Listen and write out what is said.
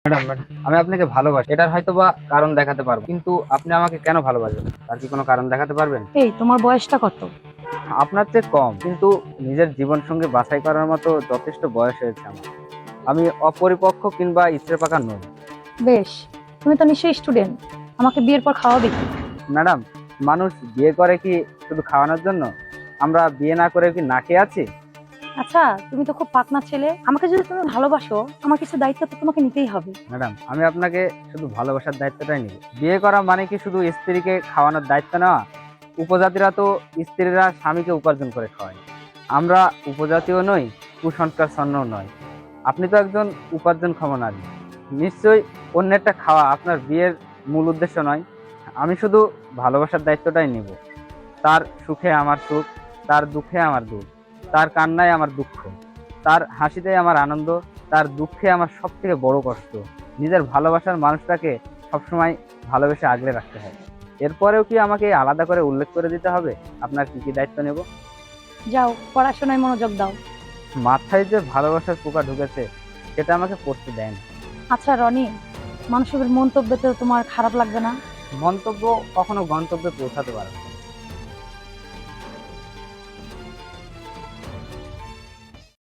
Madam আমি আপনাকে ভালোবাসি, এটার হয়তো বা কারণ দেখাতে পারবো, কিন্তু আপনি আমাকে কেন ভালোবাসেন তার কি কোনো কারণ দেখাতে পারবেন? এই তোমার বয়সটা কত? আপনার চেয়ে কম, কিন্তু নিজের জীবন সঙ্গী বাছাই করার মতো যথেষ্ট বয়স হয়েছে আমার। আমি অপরিপক্ক কিংবা ইচ্ছে পাকা নই। বেশ, তুমি তো নিশ্চয়ই স্টুডেন্ট, আমাকে বিয়ের পর খাওয়াবে কি? ম্যাডাম, মানুষ বিয়ে করে কি শুধু খাওয়ানোর জন্য? আমরা বিয়ে না করে কি না খেয়ে আছি? আচ্ছা, তুমি তো খুব পাকনা ছেলে, আমাকে যদি তুমি ভালোবাসো আমার কিছু দায়িত্ব তো তোমাকে নিতেই হবে। ম্যাডাম, আমি আপনাকে শুধু ভালোবাসার দায়িত্বটাই নিব। বিয়ে করা মানে কি শুধু স্ত্রীকে খাওয়ানোর দায়িত্ব নেওয়া? উপজাতিরা তো স্ত্রীরা স্বামীকে উপার্জন করে খাওয়ায়। আমরা উপজাতিও নই, কুসংস্কার ছন্নও নয়। আপনি তো একজন উপার্জনক্ষম নারী, নিশ্চয়ই অন্যেরটা খাওয়া আপনার বিয়ের মূল উদ্দেশ্য নয়। আমি শুধু ভালোবাসার দায়িত্বটাই নিব। তার সুখে আমার সুখ, তার দুঃখে আমার দুঃখ, তার কান্নায় আমার দুঃখ, তার হাসিতে আমার আনন্দ, তার দুঃখে আমার সব থেকে বড় কষ্ট। নিজের ভালোবাসার মানুষটাকে সবসময় ভালোবেসে আগলে রাখতে হয়। এরপরেও কি আমাকে আলাদা করে উল্লেখ করে দিতে হবে আপনার কি কি দায়িত্ব নেব? যাও, পড়াশোনায় মনোযোগ দাও। মাথায় যে ভালোবাসার পোকা ঢুকেছে সেটা আমাকে পড়তে দেয় না। আচ্ছা রনি, মানুষের মন্তব্যে তো তোমার খারাপ লাগবে না? মন্তব্য কখনো গন্তব্যে পৌঁছাতে পারে না।